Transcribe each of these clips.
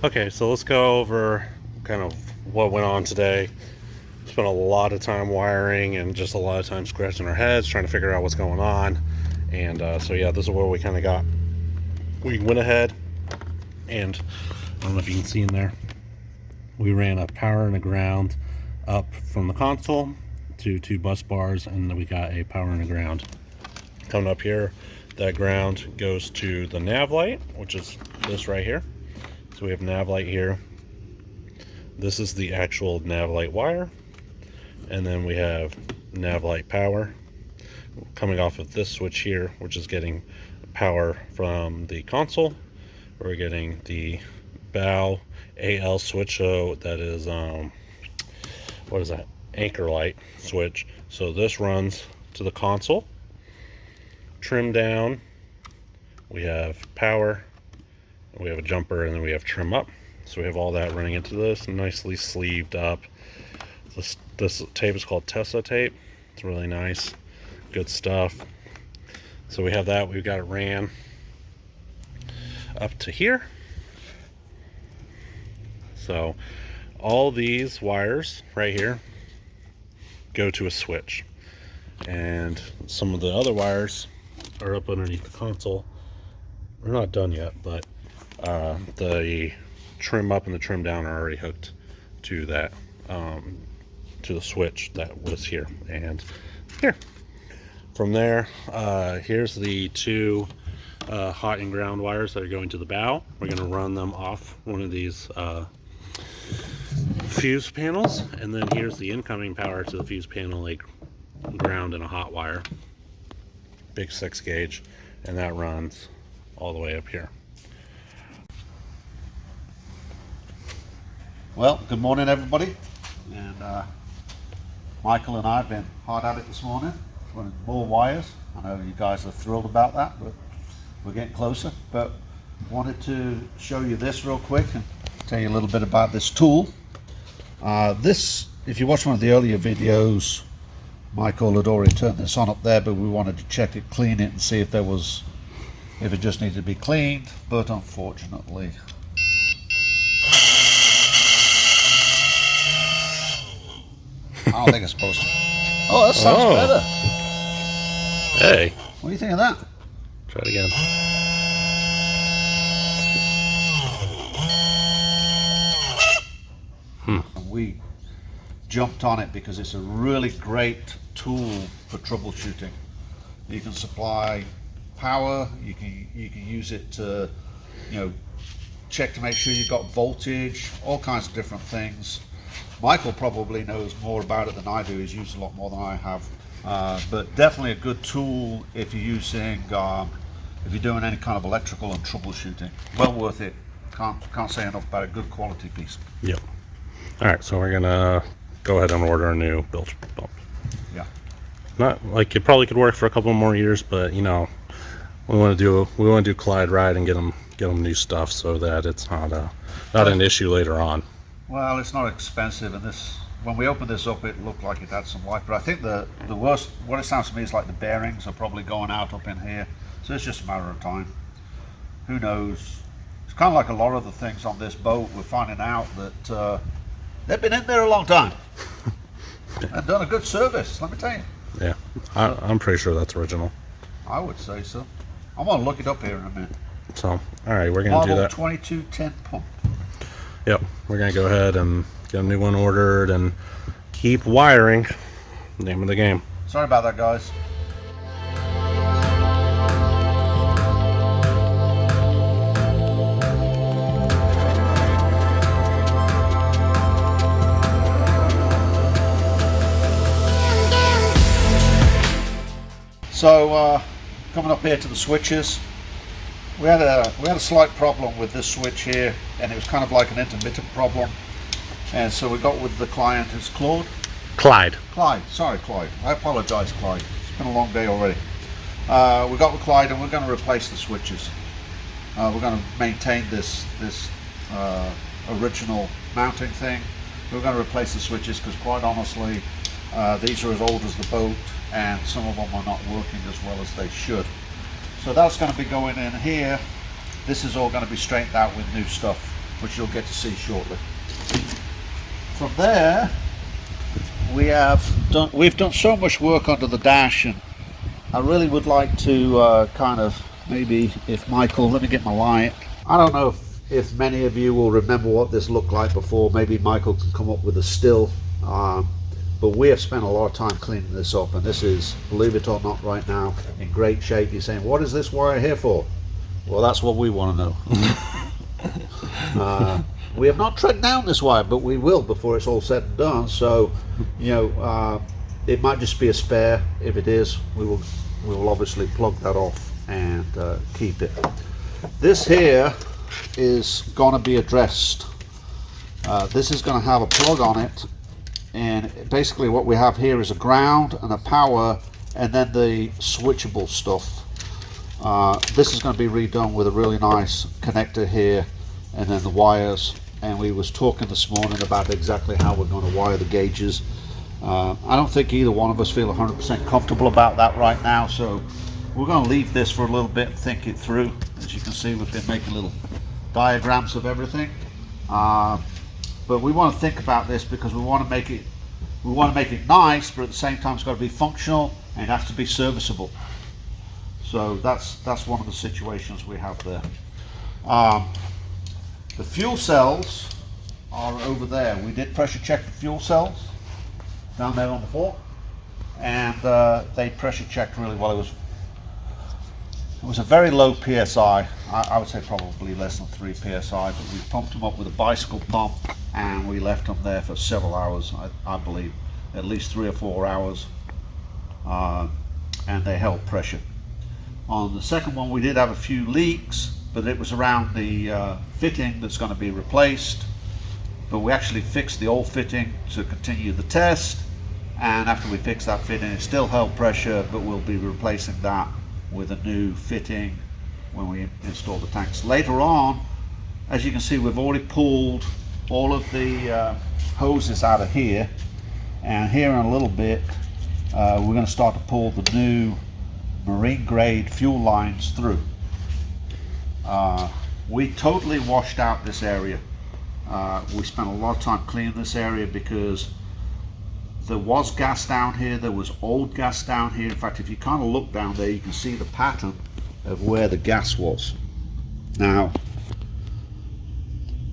Okay, so let's go over kind of what went on today. Spent a lot of time wiring and just a lot of time scratching our heads trying to figure out what's going on. And so yeah, this is what we kind of got. We went ahead and I don't know if you can see in there, we ran a power and a ground up from the console to 2 bus bars, and then we got a power and a ground coming up here. That ground goes to the nav light, which is this right here. So we have nav light here. This is the actual nav light wire, and then we have nav light power coming off of this switch here, which is getting power from the console. We're getting the bow AL switch, so that is what is that, anchor light switch. So this runs to the console. Trim down, we have power, we have a jumper, and then we have trim up. So we have all that running into this, nicely sleeved up. This tape is called Tesla tape. It's really nice, good stuff. So we have that. We've got it ran up to here. So all these wires right here go to a switch, and some of the other wires are up underneath the console. We're not done yet, but the trim up and the trim down are already hooked to that to the switch that was here and here. From there, here's the 2 hot and ground wires that are going to the bow. We're going to run them off one of these fuse panels, and then here's the incoming power to the fuse panel, like ground and a hot wire, big 6 gauge, and that runs all the way up here. Well, good morning everybody, and Michael and I have been hard at it this morning, running more wires. I know you guys are thrilled about that, but we're getting closer. But wanted to show you this real quick and tell you a little bit about this tool. This, if you watch one of the earlier videos, Michael had already turned this on up there, but we wanted to check it, clean it, and see if if it just needed to be cleaned. But unfortunately, I don't think it's supposed to. Oh, that sounds better. Hey, What do you think of that? try it again. We jumped on it because it's a really great tool for troubleshooting. You can supply power. You can use it to, check to make sure you've got voltage, all kinds of different things. Michael probably knows more about it than I do. He's used a lot more than I have, but definitely a good tool if you're using, if you're doing any kind of electrical and troubleshooting. Well worth it. Can't say enough about a good quality piece. Yep. All right, so we're gonna go ahead and order a new bilge pump. Yeah. Not like it probably could work for a couple more years, but we want to do Clyde ride and get them new stuff so that it's not an issue later on. Well, it's not expensive, and when we opened this up, it looked like it had some life. But I think the worst, what it sounds to me is like the bearings are probably going out up in here. So it's just a matter of time. Who knows? It's kind of like a lot of the things on this boat. We're finding out that they've been in there a long time and done a good service. Let me tell you. Yeah, I'm pretty sure that's original. I would say so. I'm gonna look it up here in a minute. So, all right, we're gonna Model do that. 2210 pump. Yep, we're gonna go ahead and get a new one ordered and keep wiring. Name of the game. Sorry about that, guys. So coming up here to the switches, we had a slight problem with this switch here, and it was kind of like an intermittent problem. And so we got with the client. It's Claude. Clyde. Clyde. Sorry, Clyde. I apologise, Clyde. It's been a long day already. We got with Clyde, and we're going to replace the switches. We're going to maintain this original mounting thing. We're going to replace the switches because, quite honestly, these are as old as the boat, and some of them are not working as well as they should. So that's going to be going in here. This is all going to be straightened out with new stuff, which you'll get to see shortly. From there, we've done so much work under the dash, and I really would like to kind of maybe, if Michael, let me get my light. I don't know if many of you will remember what this looked like before. Maybe Michael can come up with a still. But we have spent a lot of time cleaning this up, and this is, believe it or not, right now in great shape. You're saying, what is this wire here for? Well, that's what we want to know. We have not tread down this wire, but we will before it's all said and done. So, you know, it might just be a spare. If it is, we will obviously plug that off and keep it. This here is going to be addressed. This is going to have a plug on it, and basically what we have here is a ground and a power, and then the switchable stuff. This is going to be redone with a really nice connector here, and then the wires. And we was talking this morning about exactly how we're going to wire the gauges. I don't think either one of us feel 100% comfortable about that right now, so we're going to leave this for a little bit and think it through. As you can see, we've been making little diagrams of everything. But we want to think about this because we want to make it nice, but at the same time it's got to be functional and it has to be serviceable. So that's one of the situations we have there. The fuel cells are over there. We did pressure check the fuel cells down there on the floor, and they pressure checked really well. It was a very low PSI. I would say probably less than 3 PSI, but we pumped them up with a bicycle pump, and we left them there for several hours, I believe, at least 3 or 4 hours, and they held pressure. On the second one, we did have a few leaks, but it was around the fitting that's going to be replaced. But we actually fixed the old fitting to continue the test, and after we fixed that fitting, it still held pressure, but we'll be replacing that with a new fitting when we install the tanks. Later on, as you can see, we've already pulled all of the hoses out of here, and here in a little bit we're going to start to pull the new marine grade fuel lines through. We totally washed out this area. We spent a lot of time cleaning this area because there was gas down here, there was old gas down here. In fact, if you kind of look down there, you can see the pattern of where the gas was. Now,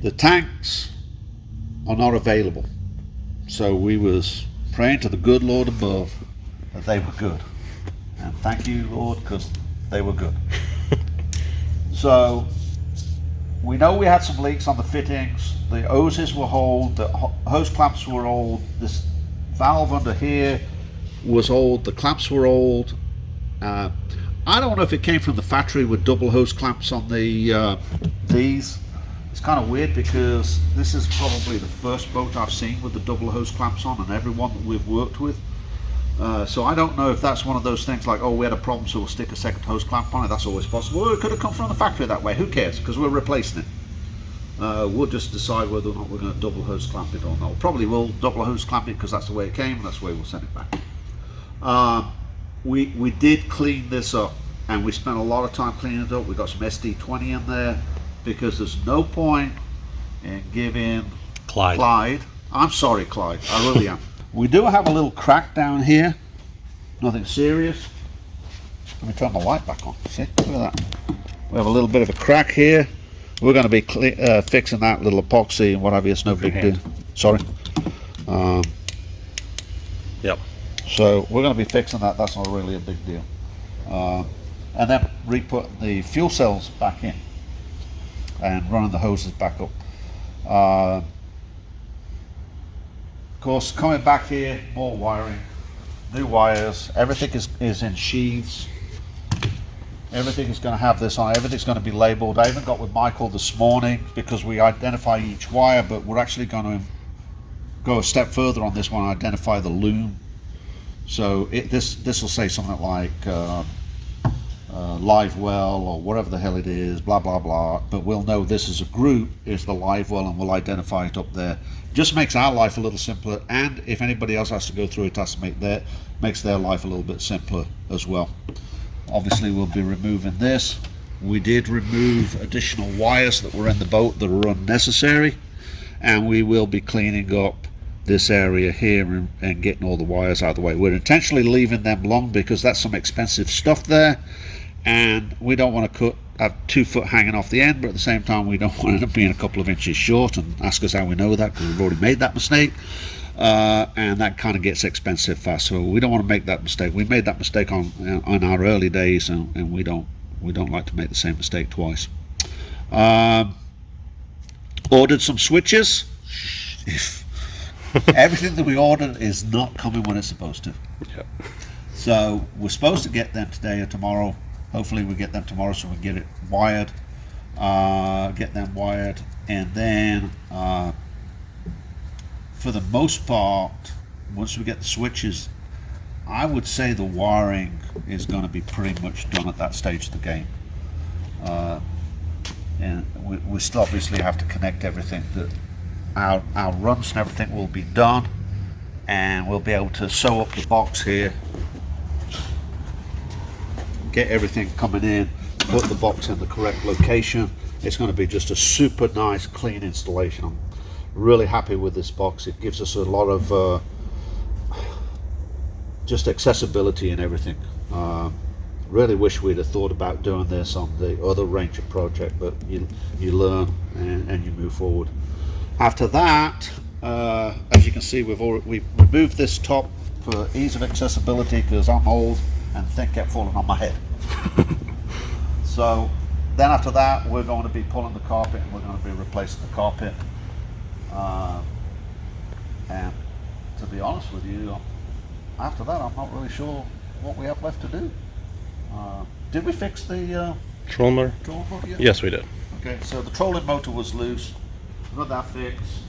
the tanks are not available, so we was praying to the good Lord above that they were good, and thank you, Lord, because they were good. So we know we had some leaks on the fittings. The hoses were old, the hose clamps were old, this valve under here was old, the clamps were old. I don't know if it came from the factory with double hose clamps on the these. It's kind of weird because this is probably the first boat I've seen with the double hose clamps on, and every one that we've worked with. So I don't know if that's one of those things like, oh, we had a problem, so we'll stick a second hose clamp on it. That's always possible. Or it could have come from the factory that way. Who cares? Because we're replacing it. We'll just decide whether or not we're going to double hose clamp it or not. Probably will double hose clamp it because that's the way it came, and that's the way we'll send it back. We did clean this up, and we spent a lot of time cleaning it up. We got some SD20 in there because there's no point in giving Clyde. I'm sorry, Clyde. I really am. We do have a little crack down here. Nothing serious. Let me turn my light back on. See? Look at that. We have a little bit of a crack here. We're going to be fixing that little epoxy and what have you. It's no big deal. Sorry. Yep. So we're going to be fixing that. That's not really a big deal. And then re-put the fuel cells back in and running the hoses back up. Of course, coming back here, more wiring, new wires. Everything is in sheaths. Everything is going to have this on. Everything's going to be labeled. I even got with Michael this morning because we identify each wire, but we're actually going to go a step further on this one and identify the loom. So this will say something like live well or whatever the hell it is, blah blah blah. But we'll know this as a group is the live well, and we'll identify it up there. Just makes our life a little simpler, and if anybody else has to go through it, has to makes their life a little bit simpler as well. Obviously, we'll be removing this. We did remove additional wires that were in the boat that are unnecessary, and we will be cleaning up this area here and getting all the wires out of the way. We're intentionally leaving them long because that's some expensive stuff there, and we don't want to have 2 foot hanging off the end, but at the same time we don't want to end up being a couple of inches short. And ask us how we know that, because we've already made that mistake. And that kind of gets expensive fast, so we don't want to make that mistake. We made that mistake on our early days, and we don't like to make the same mistake twice. Ordered some switches. Everything that we ordered is not coming when it's supposed to. Yep. So we're supposed to get them today or tomorrow. Hopefully we get them tomorrow so we can get it wired. Get them wired, and then for the most part, once we get the switches, I would say the wiring is going to be pretty much done at that stage of the game. And we still obviously have to connect everything. Our runs and everything will be done, and we'll be able to sew up the box here, get everything coming in, put the box in the correct location. It's going to be just a super nice, clean installation. I'm really happy with this box. It gives us a lot of just accessibility and everything. Really wish we'd have thought about doing this on the other Ranger project, but you learn and you move forward. After that, as you can see, we've removed this top for ease of accessibility because I'm old and things kept falling on my head. So then after that, we're going to be pulling the carpet, and we're going to be replacing the carpet. And to be honest with you, after that, I'm not really sure what we have left to do. Did we fix the Trolling motor? trolling motor yet? Yes, we did. Okay, so the trolling motor was loose. We got that fixed.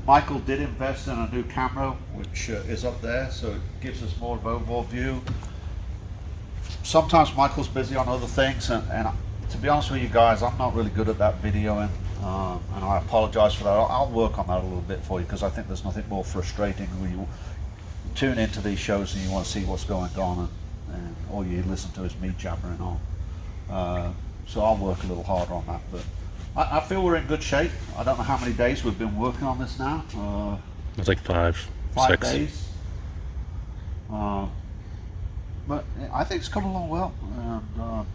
Michael did invest in a new camera, which is up there, so it gives us more of an overall view. Sometimes Michael's busy on other things, and to be honest with you guys, I'm not really good at that videoing, and I apologize for that. I'll work on that a little bit for you, because I think there's nothing more frustrating when you tune into these shows and you want to see what's going on, and all you listen to is me jabbering on. So I'll work a little harder on that, but I feel we're in good shape. I don't know how many days we've been working on this now. It's like 5, 5 6 days. But I think it's come along well. And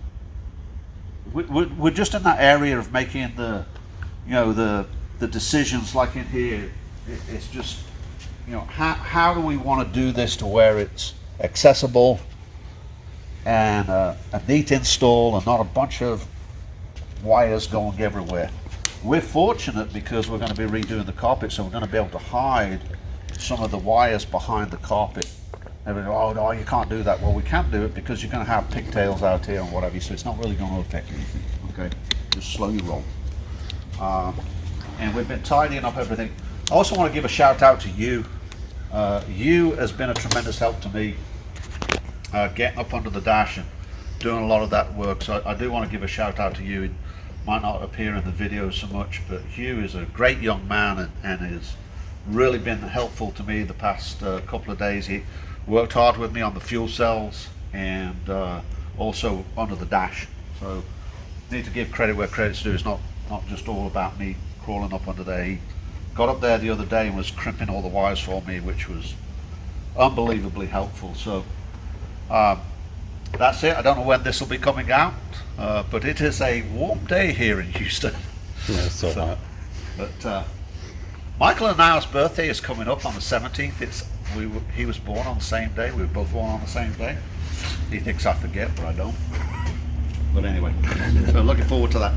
we're just in that area of making the decisions. Like in here, it's just how do we want to do this to where it's accessible and a neat install and not a bunch of wires going everywhere. We're fortunate because we're going to be redoing the carpet, so we're going to be able to hide some of the wires behind the carpet. Everybody, oh no, you can't do that. Well, we can do it because you're going to have pigtails out here and whatever, so it's not really going to affect anything. Okay, just slowly roll. And we've been tidying up everything. I also want to give a shout out to you. You has been a tremendous help to me getting up under the dash and doing a lot of that work. So I do want to give a shout out to you. It might not appear in the video so much, but Hugh is a great young man and has really been helpful to me the past couple of days. He worked hard with me on the fuel cells and also under the dash. So need to give credit where credit's due. It's not just all about me crawling up under there. He got up there the other day and was crimping all the wires for me, which was unbelievably helpful. So that's it. I don't know when this will be coming out, but it is a warm day here in Houston. Yeah, it's so hot. But Michael and Niall's birthday is coming up on the 17th. He was born on the same day. We were both born on the same day. He thinks I forget, but I don't. But anyway, so looking forward to that.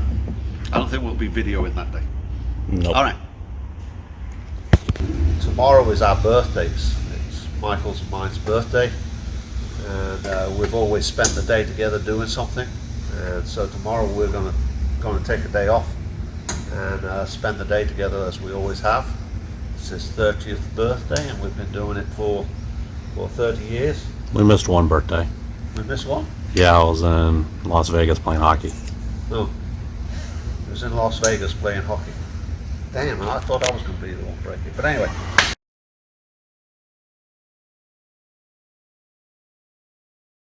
I don't think we'll be videoing that day. Nope. All right. Tomorrow is our birthdays. It's Michael's and mine's birthday. and we've always spent the day together doing something. And so tomorrow we're going to take a day off and spend the day together as we always have. It's his 30th birthday, and we've been doing it for 30 years. We missed one birthday. We missed one? Yeah, I was in Las Vegas playing hockey. No. He was in Las Vegas playing hockey. Damn, I thought I was going to be the one breaking. But anyway,